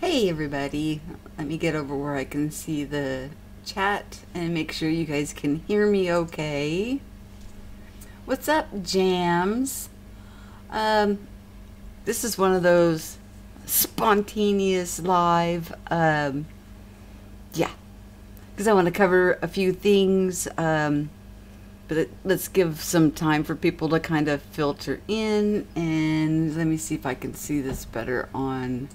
Hey everybody, let me get over where I can see the chat and make sure you guys can hear me okay. What's up, Jams? This is one of those spontaneous live, yeah, because I want to cover a few things, but let's give some time for people to kind of filter in, and let me see if I can see this better on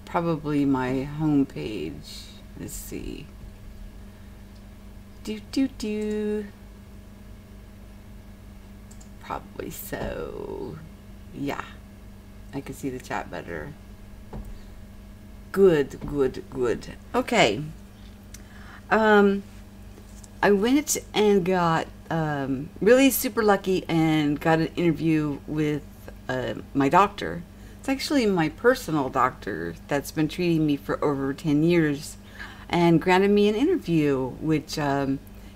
probably my home page. Let's see. Probably so. Yeah, I can see the chat better. Good. Okay. I went and got really super lucky and got an interview with my doctor. It's actually my personal doctor that's been treating me for over 10 years and granted me an interview, which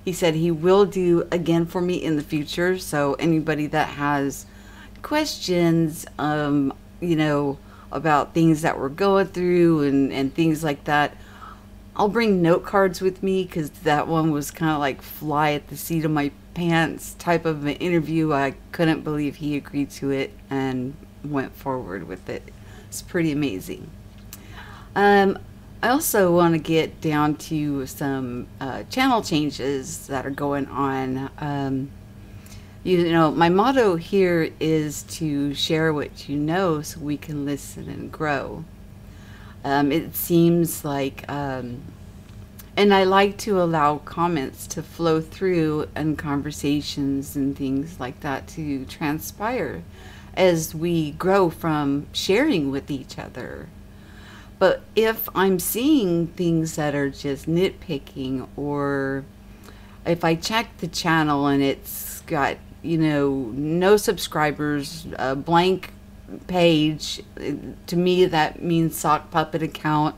he said he will do again for me in the future. So anybody that has questions, about things that we're going through and things like that, I'll bring note cards with me, because that one was kind of like fly at the seat of my pants type of an interview. I couldn't believe he agreed to it and went forward with it. It's pretty amazing. I also want to get down to some channel changes that are going on. My motto here is to share what you know so we can listen and grow. It seems like, and I like to allow comments to flow through and conversations and things like that to transpire as we grow from sharing with each other. But if I'm seeing things that are just nitpicking, or if I check the channel and it's got, no subscribers, a blank page, to me that means sock puppet account,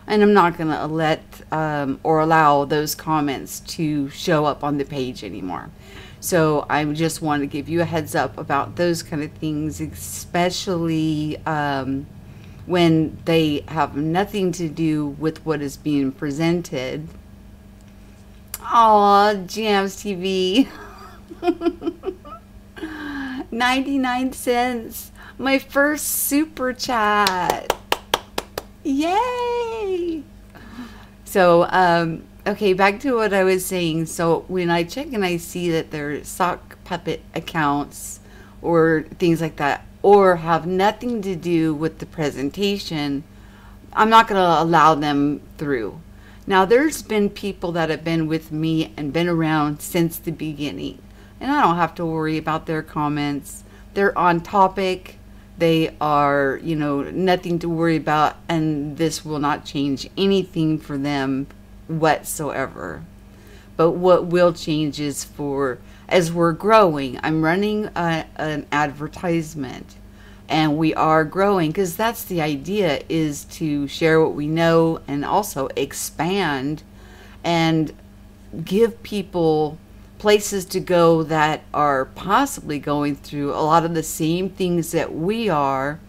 and I'm not going to let or allow those comments to show up on the page anymore. So I just want to give you a heads up about those kind of things, especially when they have nothing to do with what is being presented. Aw, Jams TV. 99 cents. My first super chat. Yay! So, okay, back to what I was saying. So when I check and I see that they're sock puppet accounts or things like that, or have nothing to do with the presentation, I'm not going to allow them through. Now, there's been people that have been with me and been around since the beginning, and I don't have to worry about their comments. They're on topic. They are, nothing to worry about, and this will not change anything for them whatsoever. But what will change is as we're growing, I'm running an advertisement, and we are growing, because that's the idea, is to share what we know and also expand and give people places to go that are possibly going through a lot of the same things that we are,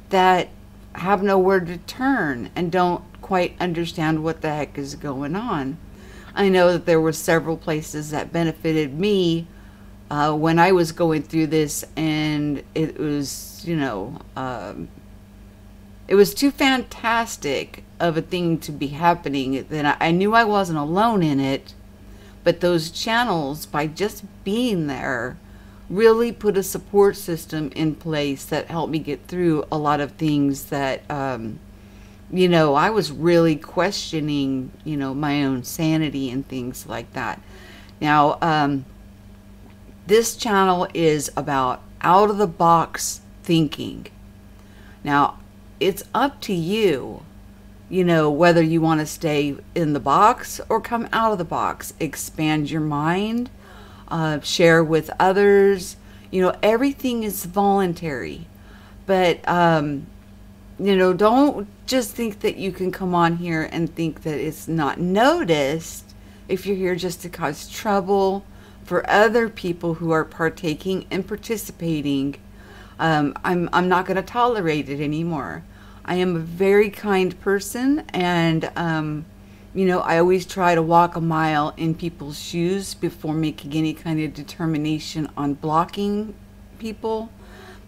that have nowhere to turn and don't quite understand what the heck is going on. I know that there were several places that benefited me when I was going through this, and it was, it was too fantastic of a thing to be happening that I knew I wasn't alone in it. But those channels, by just being there, really put a support system in place that helped me get through a lot of things that, I was really questioning, my own sanity and things like that. Now, this channel is about out-of-the-box thinking. Now, it's up to you, whether you want to stay in the box or come out of the box. Expand your mind, share with others. Everything is voluntary. But, don't just think that you can come on here and think that it's not noticed if you're here just to cause trouble for other people who are partaking and participating. I'm not going to tolerate it anymore. I am a very kind person, and you know, I always try to walk a mile in people's shoes before making any kind of determination on blocking people.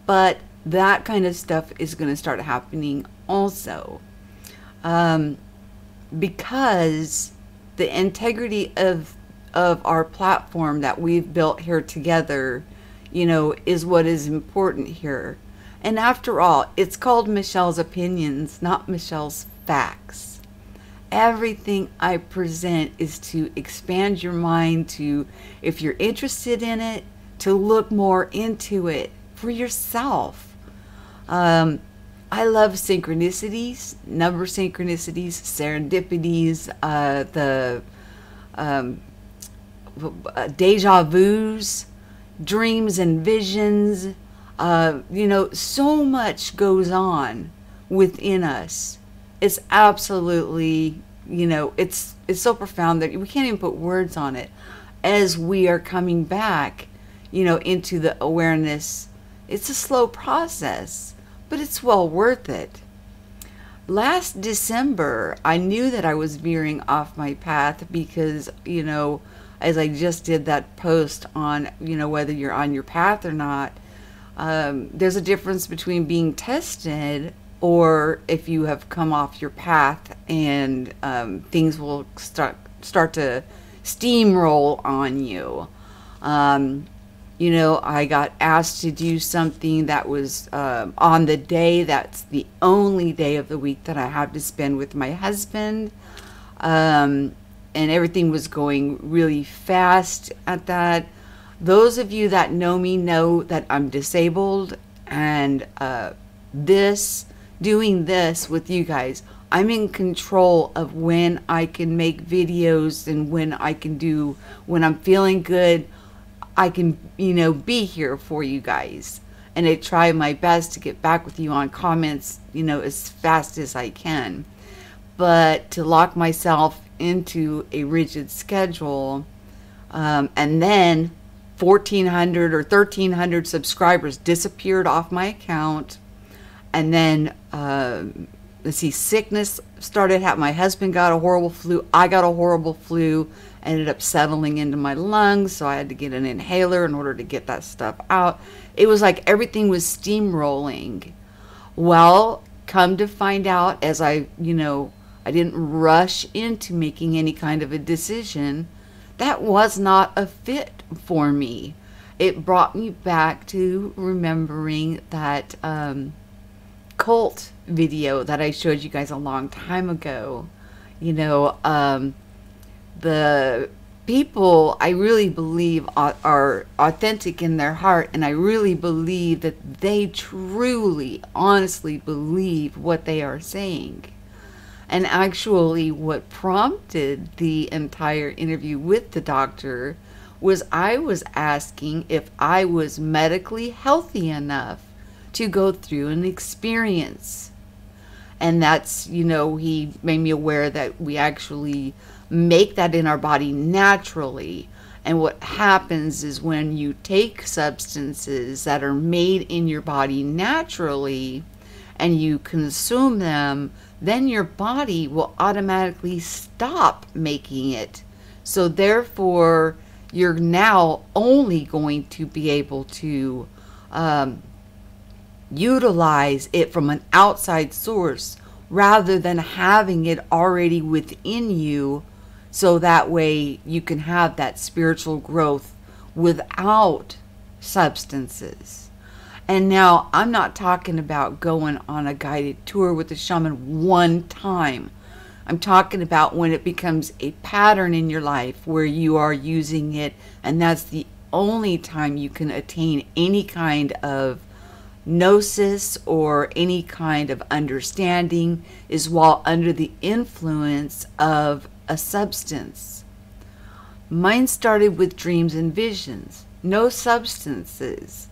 But that kind of stuff is going to start happening also, because the integrity of our platform that we've built here together, you know, is what is important here. And after all, it's called Michelle's Opinions, not Michelle's Facts. Everything I present is to expand your mind, to, if you're interested in it, to look more into it for yourself. I love synchronicities, number synchronicities, serendipities, deja vus, dreams and visions. You know, so much goes on within us. It's absolutely, you know, it's so profound that we can't even put words on it. As we are coming back, you know, into the awareness, it's a slow process, but it's well worth it. Last December, I knew that I was veering off my path because, you know, as I just did that post on, you know, whether you're on your path or not, there's a difference between being tested or if you have come off your path, and things will start to steamroll on you. You know, I got asked to do something that was on the day that's the only day of the week that I have to spend with my husband. And everything was going really fast at that. Those of you that know me know that I'm disabled, and doing this with you guys, I'm in control of when I can make videos and when I'm feeling good, I can, you know, be here for you guys. And I try my best to get back with you on comments, you know, as fast as I can. But to lock myself into a rigid schedule, and then 1,400 or 1,300 subscribers disappeared off my account. And then, let's see, sickness started happening. My husband got a horrible flu. I got a horrible flu. Ended up settling into my lungs, so I had to get an inhaler in order to get that stuff out. It was like everything was steamrolling. Well, come to find out, as I didn't rush into making any kind of a decision, that was not a fit for me. It brought me back to remembering that cult video that I showed you guys a long time ago. You know, the people I really believe are authentic in their heart, and I really believe that they truly, honestly believe what they are saying. And actually what prompted the entire interview with the doctor was I was asking if I was medically healthy enough to go through an experience. And that's, you know, he made me aware that we actually make that in our body naturally. And what happens is when you take substances that are made in your body naturally and you consume them, then your body will automatically stop making it. So therefore, you're now only going to be able to utilize it from an outside source rather than having it already within you, so that way you can have that spiritual growth without substances. And now I'm not talking about going on a guided tour with a shaman one time. I'm talking about when it becomes a pattern in your life where you are using it, and that's the only time you can attain any kind of gnosis or any kind of understanding, is while under the influence of a substance. Mine started with dreams and visions, no substances.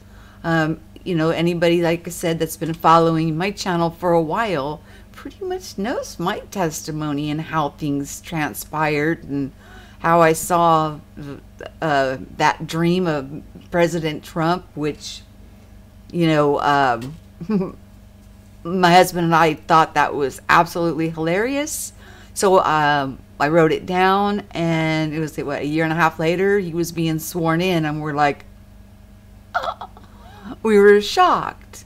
You know, anybody, like I said, that's been following my channel for a while pretty much knows my testimony and how things transpired and how I saw that dream of President Trump, which, you know, my husband and I thought that was absolutely hilarious. So I wrote it down, and it was what, a year and a half later, he was being sworn in, and we're like, we were shocked.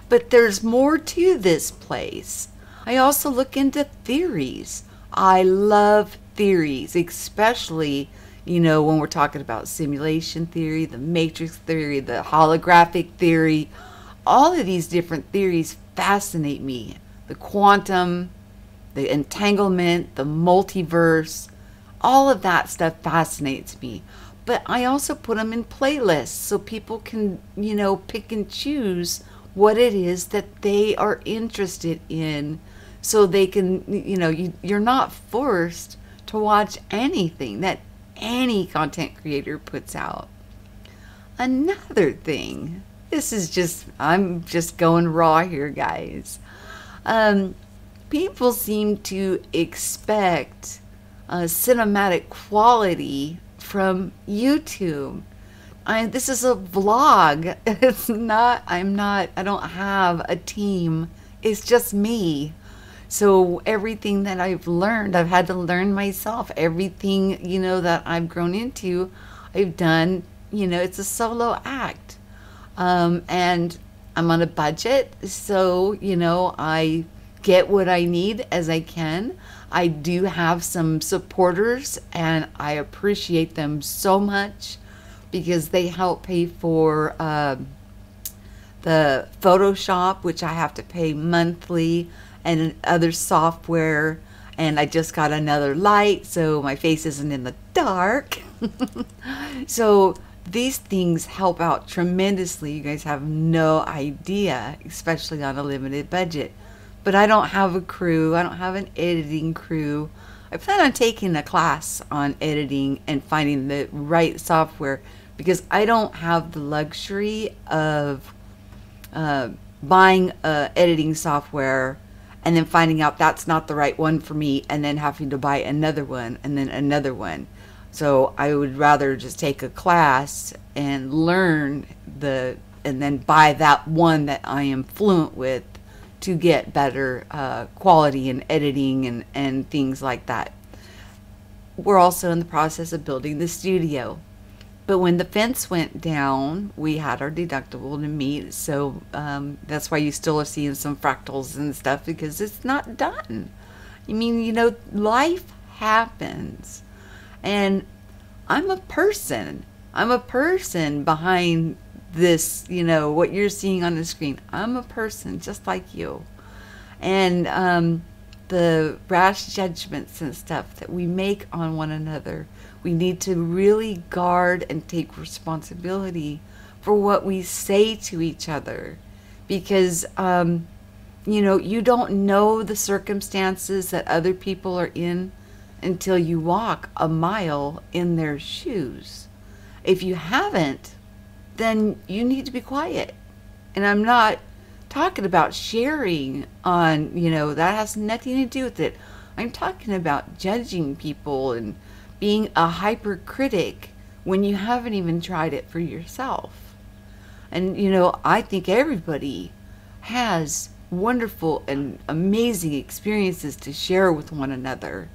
But there's more to this place. I also look into theories. I love theories, especially, when we're talking about simulation theory, the matrix theory, the holographic theory. All of these different theories fascinate me. The quantum, the entanglement, the multiverse, all of that stuff fascinates me. But I also put them in playlists so people can, pick and choose what it is that they are interested in, so they can, you're not forced to watch anything that any content creator puts out. Another thing, I'm just going raw here, guys. People seem to expect cinematic quality from YouTube. This is a vlog. I don't have a team. It's just me. So everything that I've learned, I've had to learn myself. Everything, that I've grown into, I've done, it's a solo act. And I'm on a budget. So, I get what I need as I can. I do have some supporters, and I appreciate them so much, because they help pay for the Photoshop, which I have to pay monthly, and other software. And I just got another light, so my face isn't in the dark. So these things help out tremendously. You guys have no idea, especially on a limited budget. But I don't have a crew. I don't have an editing crew. I plan on taking a class on editing and finding the right software, because I don't have the luxury of buying editing software and then finding out that's not the right one for me, and then having to buy another one and then another one. So I would rather just take a class and learn and then buy that one that I am fluent with, to get better quality in editing and things like that. We're also in the process of building the studio. But when the fence went down, we had our deductible to meet. So that's why you still are seeing some fractals and stuff, because it's not done. I mean, life happens. And I'm a person. I'm a person behind this, what you're seeing on the screen. I'm a person just like you. And the rash judgments and stuff that we make on one another, we need to really guard and take responsibility for what we say to each other. Because, you don't know the circumstances that other people are in until you walk a mile in their shoes. If you haven't, then you need to be quiet. And I'm not talking about sharing on, that has nothing to do with it. I'm talking about judging people and being a hypercritic when you haven't even tried it for yourself. And, I think everybody has wonderful and amazing experiences to share with one another.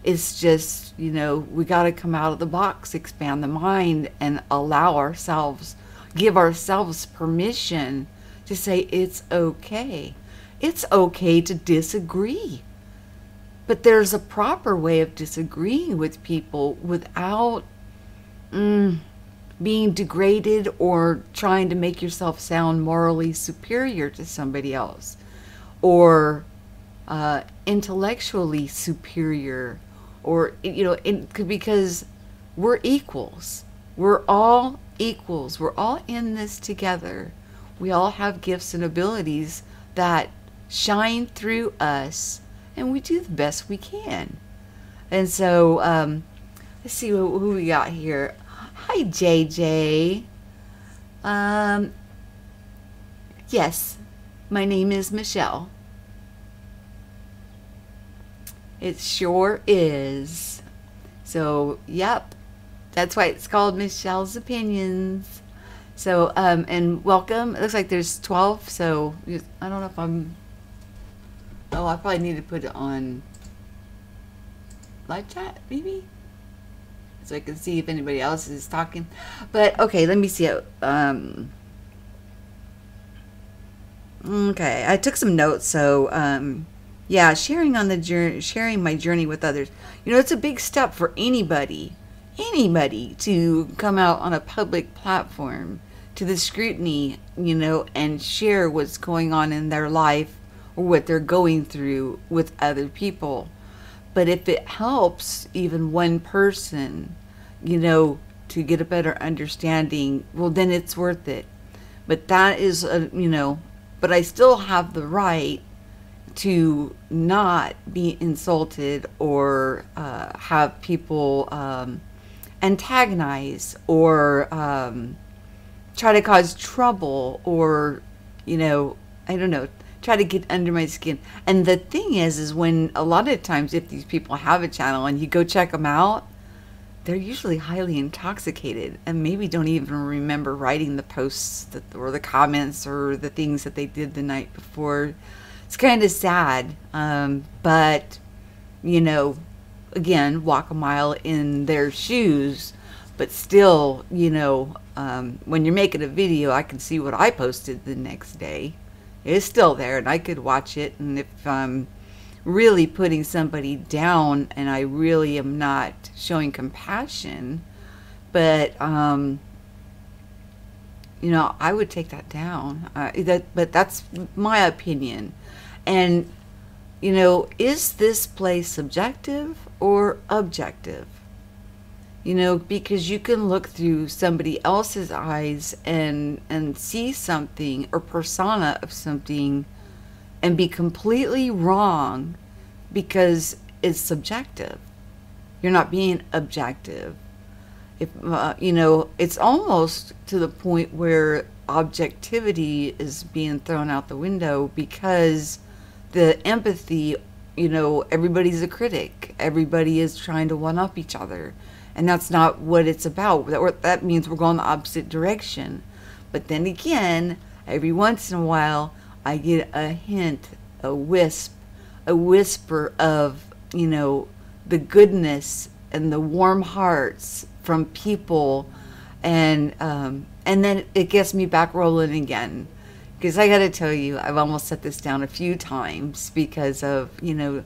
It's just, we got to come out of the box, expand the mind, and give ourselves permission to say it's okay. It's okay to disagree. But there's a proper way of disagreeing with people without being degraded or trying to make yourself sound morally superior to somebody else, or intellectually superior, or because we're equals. We're all equals. We're all in this together. We all have gifts and abilities that shine through us, and we do the best we can. And so let's see who we got here. Hi, JJ. Yes, my name is Michelle. It sure is. So, yep, that's why it's called Michelle's Opinions. So, and welcome. It looks like there's 12, so I don't know if I'm... Oh, I probably need to put it on live chat, maybe? So I can see if anybody else is talking. But, okay, let me see. Okay, I took some notes, so, yeah, sharing on the journey, sharing my journey with others. You know, it's a big step for anybody to come out on a public platform to the scrutiny, you know, and share what's going on in their life or what they're going through with other people. But if it helps even one person, you know, to get a better understanding, well, then it's worth it. But that is, you know, but I still have the right to not be insulted or have people antagonize or try to cause trouble or, you know, I don't know, try to get under my skin. And the thing is when a lot of times if these people have a channel and you go check them out, they're usually highly intoxicated and maybe don't even remember writing the posts that, or the comments or the things that they did the night before. It's kind of sad, but, you know, again, walk a mile in their shoes, but still, you know, when you're making a video, I can see what I posted the next day. It's still there and I could watch it, and if I'm really putting somebody down and I really am not showing compassion, but you know, I would take that down. But that's my opinion. And you know, is this place subjective or objective? You know, because you can look through somebody else's eyes and see something or persona of something and be completely wrong because it's subjective. You're not being objective. If you know, it's almost to the point where objectivity is being thrown out the window because the empathy, you know, everybody's a critic. Everybody is trying to one-up each other. And that's not what it's about. That means we're going the opposite direction. But then again, every once in a while, I get a hint, a whisper of, you know, the goodness and the warm hearts from people. And then it gets me back rolling again. Because I got to tell you, I've almost set this down a few times because of, you know,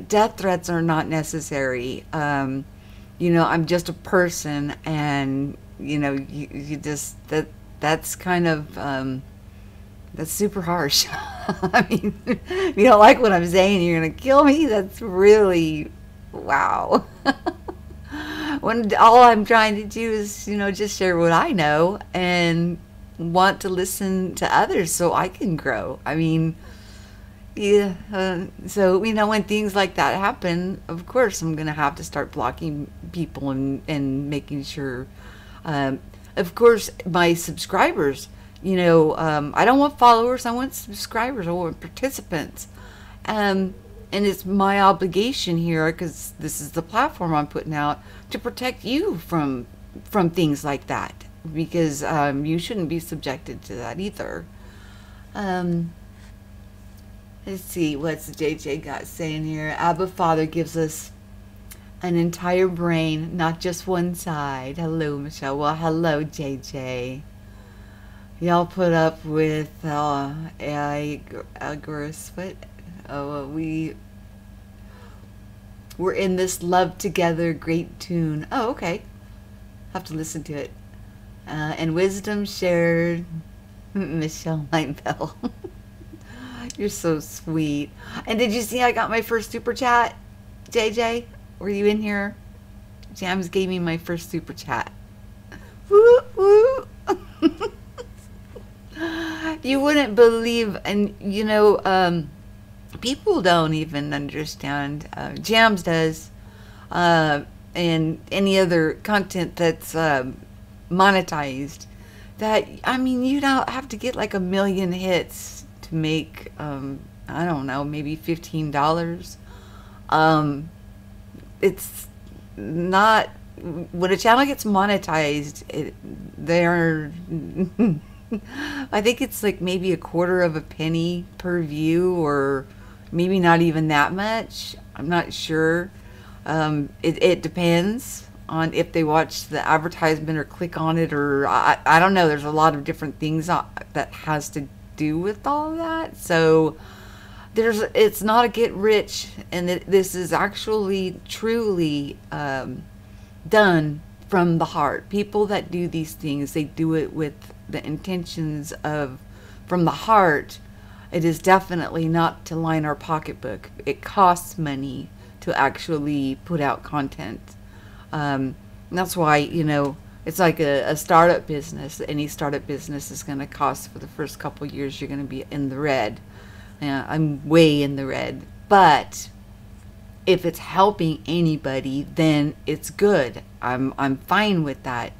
death threats are not necessary. You know, I'm just a person, and you know, you just that's kind of that's super harsh. I mean, if you don't like what I'm saying, you're gonna kill me. That's really wow. When all I'm trying to do is, you know, just share what I know and want to listen to others so I can grow. I mean, yeah, so, you know, when things like that happen, of course, I'm going to have to start blocking people and making sure, of course, my subscribers, you know, I don't want followers, I want subscribers, I want participants. And it's my obligation here, because this is the platform I'm putting out, to protect you from things like that, because you shouldn't be subjected to that either. Let's see, what's JJ got saying here? Abba Father gives us an entire brain, not just one side. Hello, Michelle. Well, hello, JJ. Y'all put up with algorithms. What? Oh, we're in this love together great tune. Oh, okay. Have to listen to it. And wisdom shared. Michelle Lightbell. You're so sweet. And did you see I got my first super chat? JJ, were you in here? Jams gave me my first super chat. Woo, woo. You wouldn't believe, and you know, people don't even understand. Jams does, and any other content that's monetized. That, I mean, you don't have to get like 1 million hits to make, I don't know, maybe $15. It's not, when a channel gets monetized, they're I think it's like maybe a quarter of a penny per view, or maybe not even that much. I'm not sure. It depends on if they watch the advertisement or click on it, or I don't know. There's a lot of different things that has to do with all that. So it's not a get rich, and this is actually truly done from the heart. People that do these things, they do it with the intentions of from the heart. It is definitely not to line our pocketbook. It costs money to actually put out content. That's why, it's like a startup business. Any startup business is going to cost, for the first couple of years, you're going to be in the red. Yeah, I'm way in the red. But if it's helping anybody, then it's good. I'm fine with that.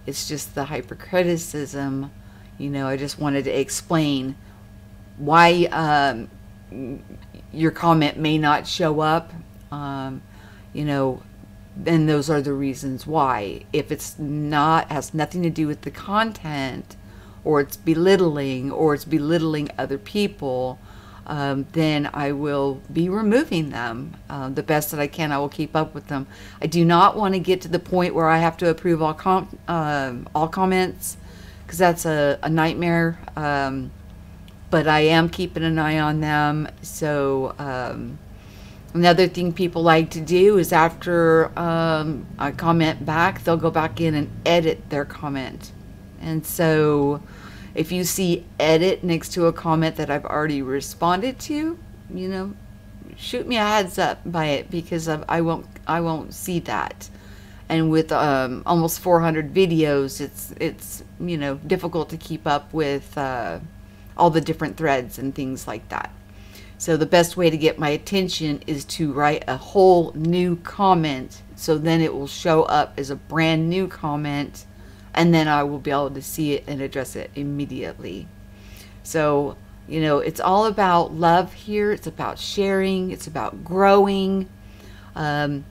It's just the hypercriticism. I just wanted to explain why your comment may not show up. And those are the reasons why. If it's not, has nothing to do with the content, or it's belittling other people, then I will be removing them the best that I can. I will keep up with them. I do not want to get to the point where I have to approve all comments, because that's a nightmare. But I am keeping an eye on them. So another thing people like to do is, after I comment back, they'll go back in and edit their comment. And so if you see edit next to a comment that I've already responded to, shoot me a heads up by it, because I won't see that. And with almost 400 videos, it's difficult to keep up with all the different threads and things like that. So the best way to get my attention is to write a whole new comment, so then it will show up as a brand new comment, and then I will be able to see it and address it immediately. So, it's all about love here. It's about sharing. It's about growing. I'm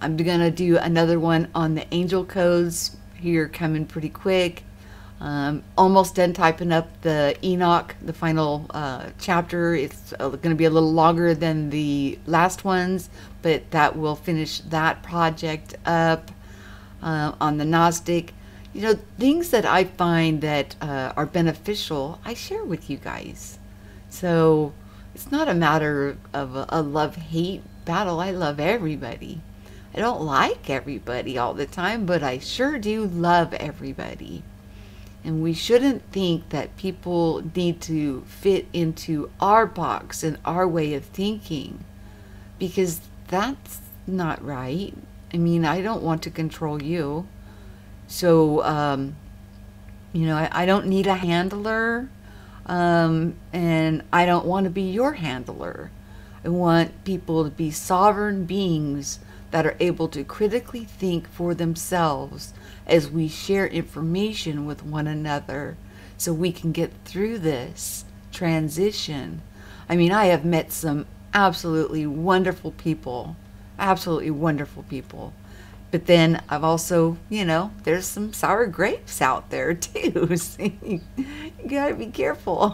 going to do another one on the angel codes here, coming pretty quick. Almost done typing up the Enoch, the final chapter. It's going to be a little longer than the last ones, but that will finish that project up. On the Gnostic, things that I find that are beneficial, I share with you guys. So it's not a matter of a love-hate battle. I love everybody. I don't like everybody all the time, but I sure do love everybody. And we shouldn't think that people need to fit into our box and our way of thinking, because that's not right. I mean, I don't want to control you. So, I don't need a handler, and I don't want to be your handler. I want people to be sovereign beings that are able to critically think for themselves as we share information with one another, so we can get through this transition. I mean, I have met some absolutely wonderful people. But then I've also, there's some sour grapes out there too. So you gotta be careful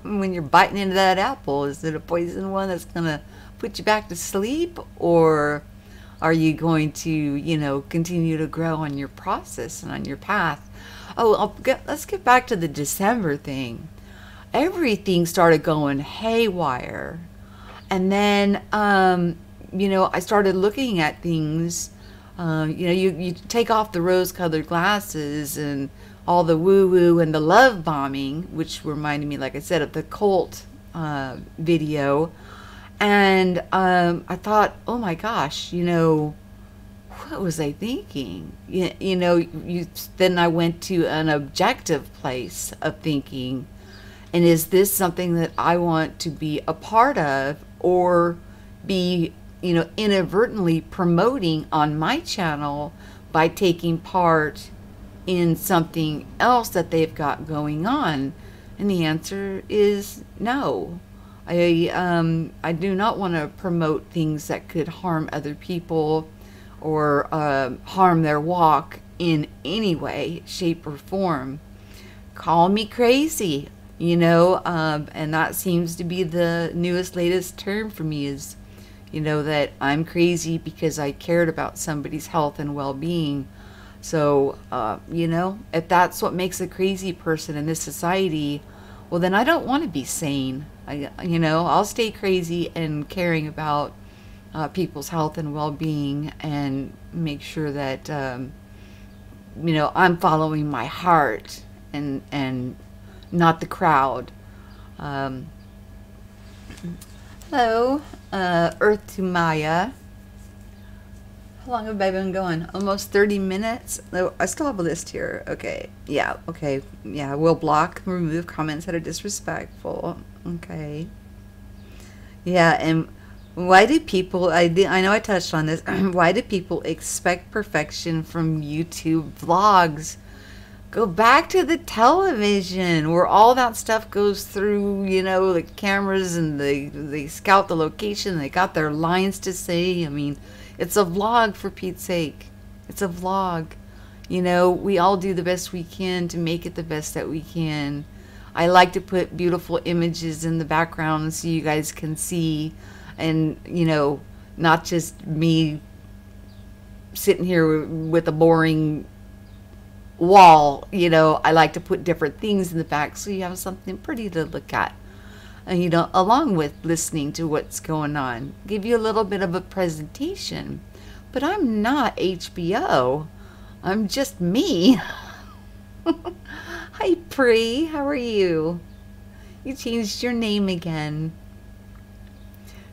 when you're biting into that apple. Is it a poison one that's gonna put you back to sleep, or are you going to, continue to grow on your process and on your path? Oh, let's get back to the December thing. Everything started going haywire. And then, I started looking at things. You take off the rose-colored glasses and all the woo-woo and the love bombing, which reminded me, like I said, of the cult video. And I thought, oh my gosh, what was I thinking? Then I went to an objective place of thinking, and is this something that I want to be a part of, or be, inadvertently promoting on my channel by taking part in something else that they've got going on? And the answer is no. I do not want to promote things that could harm other people or harm their walk in any way, shape, or form. Call me crazy, and that seems to be the newest, latest term for me is, that I'm crazy because I cared about somebody's health and well-being. So, if that's what makes a crazy person in this society, well, then I don't want to be sane. I'll stay crazy and caring about people's health and well-being and make sure that, I'm following my heart and not the crowd. Hello, Earth to Maya. How long have I been going? Almost 30 minutes? Oh, I still have a list here. Okay. Yeah. Okay. Yeah. We'll block, remove comments that are disrespectful. Okay. Yeah. And why do people, I know I touched on this, why do people expect perfection from YouTube vlogs? Go back to the television where all that stuff goes through, the cameras, and they scout the location. They got their lines to say. I mean, it's a vlog, for Pete's sake. It's a vlog. We all do the best we can to make it the best that we can. I like to put beautiful images in the background so you guys can see, and, not just me sitting here with a boring wall. I like to put different things in the back so you have something pretty to look at, and along with listening to what's going on, give you a little bit of a presentation. But I'm not HBO, I'm just me. Hi Pri, how are you? You changed your name again.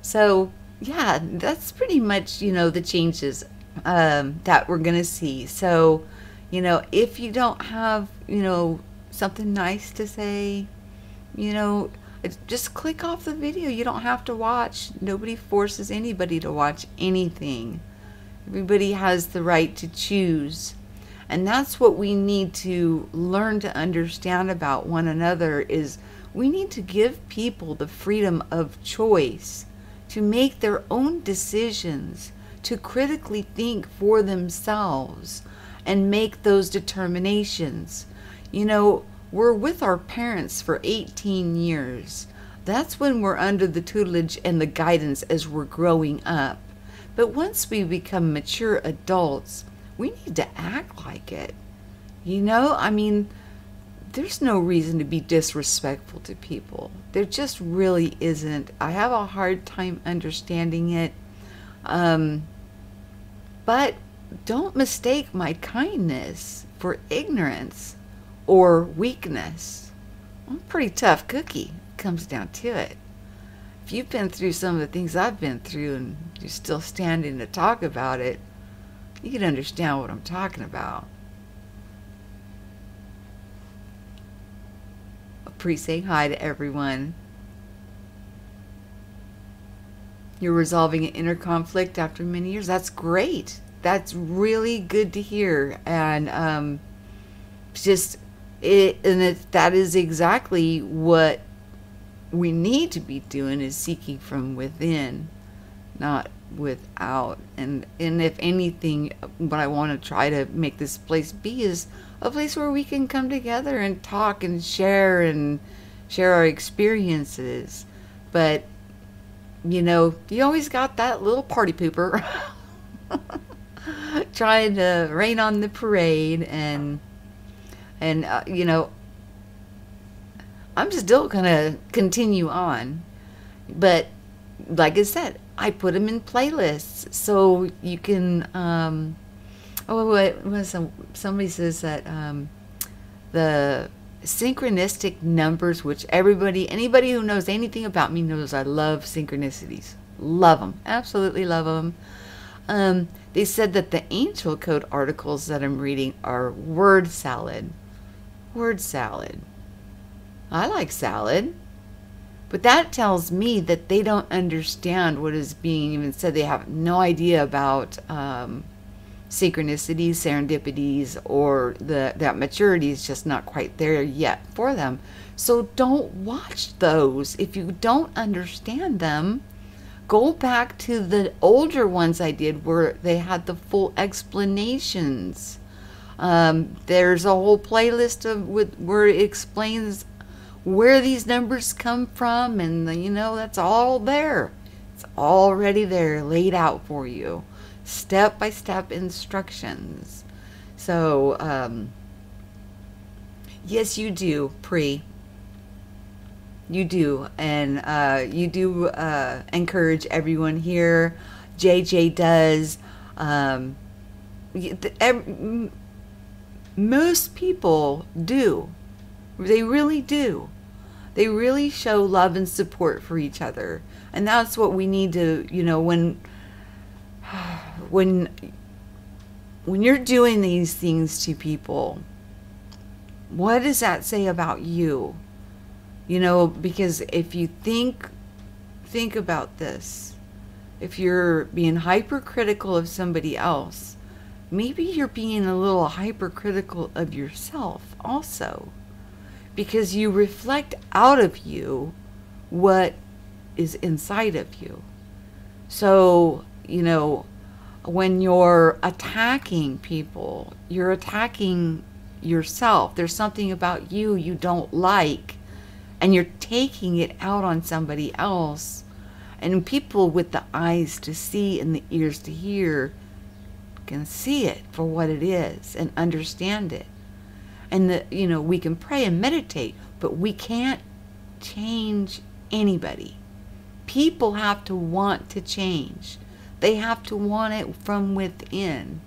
So yeah, that's pretty much the changes that we're gonna see. So if you don't have, something nice to say, just click off the video. You don't have to watch. Nobody forces anybody to watch anything. Everybody has the right to choose. And that's what we need to learn to understand about one another, is we need to give people the freedom of choice to make their own decisions, to critically think for themselves and make those determinations. We're with our parents for 18 years. That's when we're under the tutelage and the guidance as we're growing up. But once we become mature adults, we need to act like it. I mean, there's no reason to be disrespectful to people. There just really isn't. I have a hard time understanding it. But don't mistake my kindness for ignorance or weakness. I'm a pretty tough cookie, comes down to it. If you've been through some of the things I've been through and you're still standing to talk about it, you can understand what I'm talking about. Saying hi to everyone. You're resolving an inner conflict after many years. That's great. That's really good to hear. And that is exactly what we need to be doing, is seeking from within, not without. And if anything, what I want to try to make this place be is a place where we can come together and talk and share our experiences. But you always got that little party pooper trying to rain on the parade, and I'm still gonna continue on. But like I said, I put them in playlists so you can somebody says that the synchronistic numbers, which anybody who knows anything about me knows I love synchronicities. Love them. Absolutely love them. They said that the angel code articles that I'm reading are word salad. Word salad. I like salad. But that tells me that they don't understand what is being even said. They have no idea about synchronicities, serendipities, or that maturity is just not quite there yet for them. So don't watch those. If you don't understand them, go back to the older ones I did where they had the full explanations. There's a whole playlist where it explains where these numbers come from, and that's all there. It's already there, laid out for you, step-by-step instructions. So yes, you do, you do, and you do encourage everyone here. JJ does. Most people do. They really do. They really show love and support for each other. And that's what we need to, when you're doing these things to people, what does that say about you? Because if you think about this, if you're being hypercritical of somebody else, maybe you're being a little hypercritical of yourself also, because you reflect out of you what is inside of you. So, when you're attacking people, you're attacking yourself. There's something about you don't like, and you're taking it out on somebody else. And people with the eyes to see and the ears to hear can see it for what it is and understand it. And we can pray and meditate, but we can't change anybody. People have to want to change. They have to want it from within.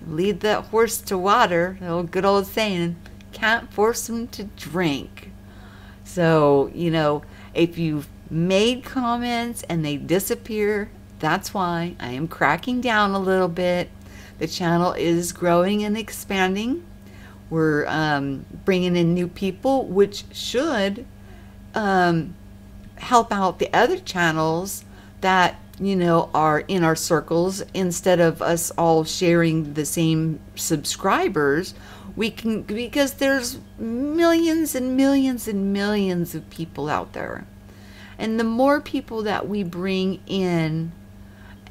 Lead that horse to water, the good old saying, can't force them to drink. So, if you've made comments and they disappear, that's why I am cracking down a little bit. The channel is growing and expanding. We're bringing in new people, which should help out the other channels that are in our circles. Instead of us all sharing the same subscribers, we can, because there's millions and millions and millions of people out there, and the more people that we bring in,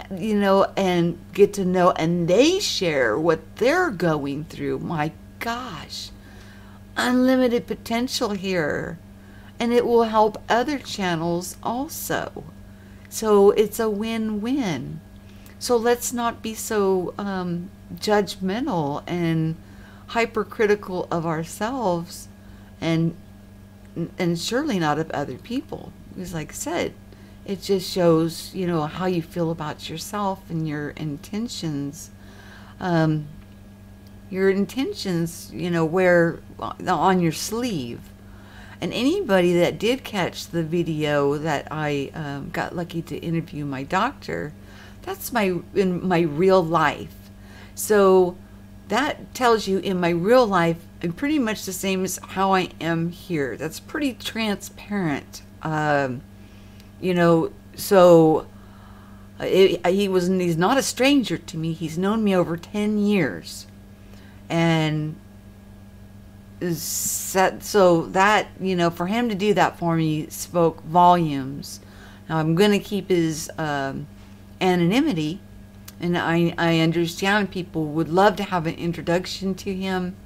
and get to know, and they share what they're going through, my gosh, unlimited potential here. And it will help other channels also. So it's a win-win. So let's not be so judgmental and hypercritical of ourselves, and surely not of other people. Because like I said, it just shows, how you feel about yourself and your intentions. Your intentions, wear on your sleeve. And anybody that did catch the video that I got lucky to interview my doctor, that's in my real life. So that tells you in my real life, I'm pretty much the same as how I am here. That's pretty transparent. So he's not a stranger to me. He's known me over 10 years. And so that, for him to do that for me spoke volumes. Now I'm going to keep his anonymity, and I understand people would love to have an introduction to him,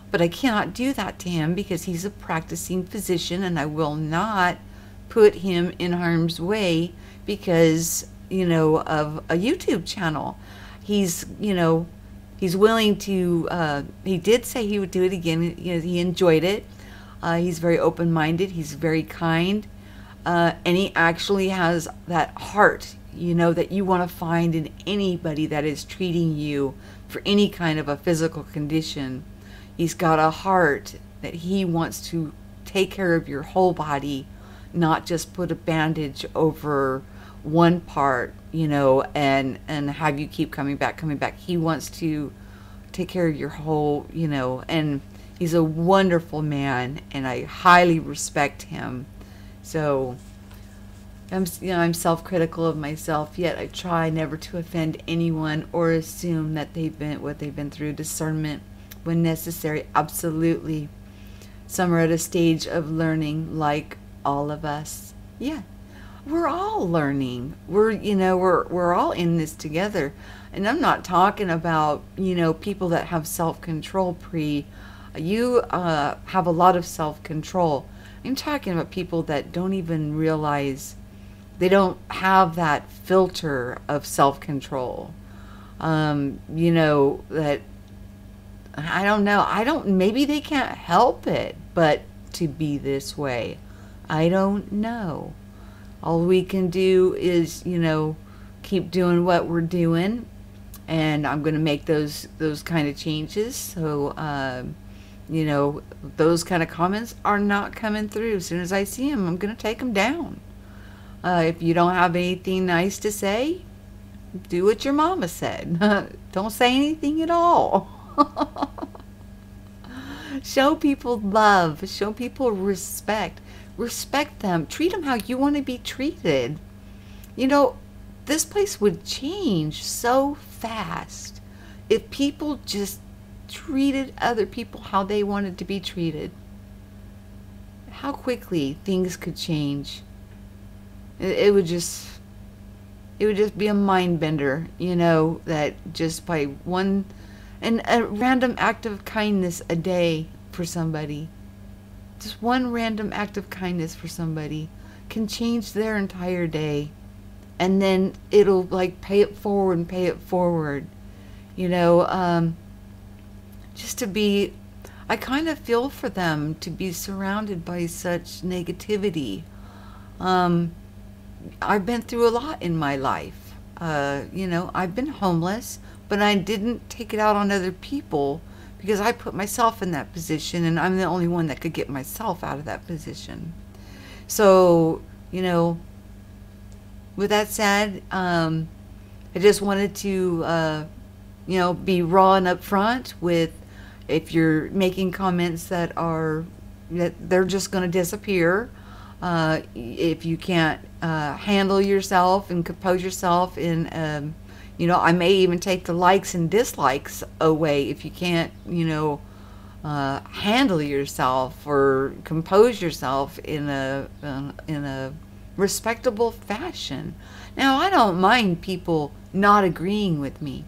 but I cannot do that to him because he's a practicing physician, and I will not put him in harm's way because, of a YouTube channel. He's willing to, he did say he would do it again. He enjoyed it. He's very open-minded. He's very kind. And he actually has that heart, that you want to find in anybody that is treating you for any kind of a physical condition. He's got a heart that he wants to take care of your whole body, not just put a bandage over one part, and have you keep coming back. He wants to take care of your whole, and he's a wonderful man, and I highly respect him. So I'm self-critical of myself, yet I try never to offend anyone or assume that what they've been through. Discernment when necessary, absolutely. Some are at a stage of learning, like all of us. Yeah. we're all learning. We're all in this together. And I'm not talking about, people that have self-control you have a lot of self-control. I'm talking about people that don't even realize they don't have that filter of self-control. That I don't know. Maybe they can't help it, but to be this way, I don't know. All we can do is, keep doing what we're doing, and I'm going to make those kind of changes. So, those kind of comments are not coming through. As soon as I see them, I'm going to take them down. If you don't have anything nice to say, do what your mama said. Don't say anything at all. Show people love. Show people respect. Respect them. Treat them how you want to be treated. This place would change so fast if people just treated other people how they wanted to be treated. How quickly things could change. It would just be a mind bender, that just by a random act of kindness a day for somebody, just one random act of kindness for somebody can change their entire day. And then it'll pay it forward and pay it forward. Just to be, I kind of feel for them to be surrounded by such negativity. I've been through a lot in my life. I've been homeless, but I didn't take it out on other people because I put myself in that position, and I'm the only one that could get myself out of that position. So, with that said, I just wanted to, be raw and upfront with, if you're making comments that they're just going to disappear. If you can't handle yourself and compose yourself I may even take the likes and dislikes away if you can't, handle yourself or compose yourself in a respectable fashion. Now, I don't mind people not agreeing with me,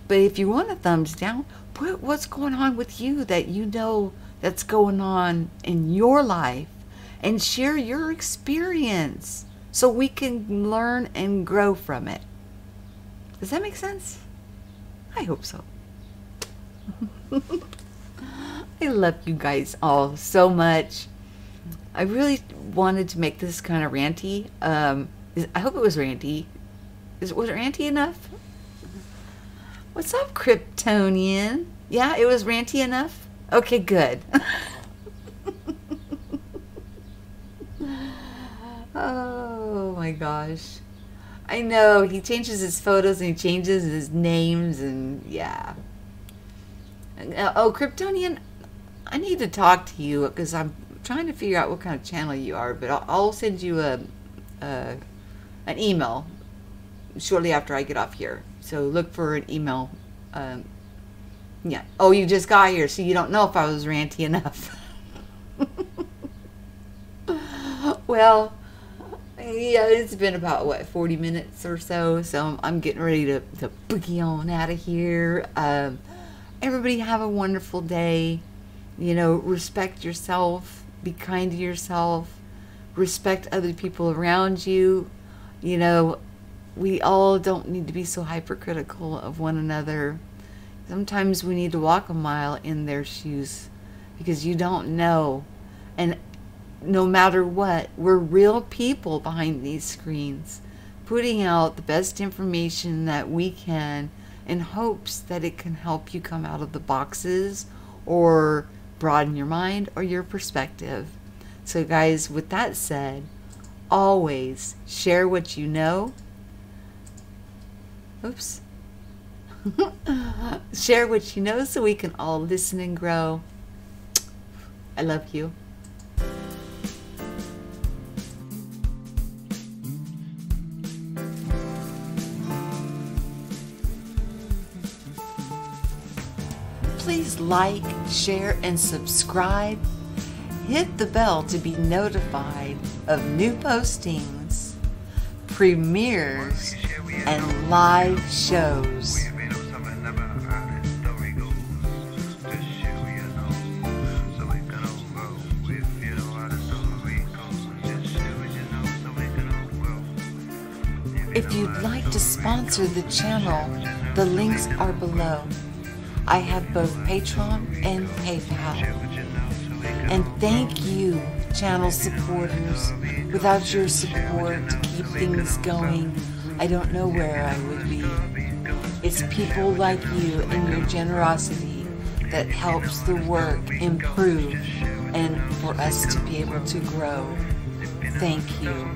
but if you want a thumbs down, put what's going on with you that's going on in your life, and share your experience so we can learn and grow from it. Does that make sense? I hope so. I love you guys all so much. I really wanted to make this kind of ranty. I hope it was ranty. Was it ranty enough? What's up, Kryptonian? Yeah, it was ranty enough? Okay, good. Oh my gosh. I know, he changes his photos and he changes his names, and yeah. Oh, Kryptonian, I need to talk to you because I'm trying to figure out what kind of channel you are, but I'll send you an email shortly after I get off here. So look for an email. Yeah. Oh, you just got here, so you don't know if I was ranty enough. Well, yeah, it's been about, 40 minutes or so, so I'm getting ready to boogie on out of here. Everybody have a wonderful day. Respect yourself. Be kind to yourself. Respect other people around you. We all don't need to be so hypercritical of one another. Sometimes we need to walk a mile in their shoes because you don't know. And no matter what, we're real people behind these screens, putting out the best information that we can in hopes that it can help you come out of the boxes or broaden your mind or your perspective. So guys, with that said, always share what you know. Oops. Share what you know so we can all listen and grow. I love you. Please like, share, and subscribe. Hit the bell to be notified of new postings. premieres, and live shows. If you'd like to sponsor the channel, the links are below. I have both Patreon and PayPal. And thank you, channel supporters. Without your support to keep things going, I don't know where I would be. It's people like you and your generosity that helps the work improve and for us to be able to grow. Thank you.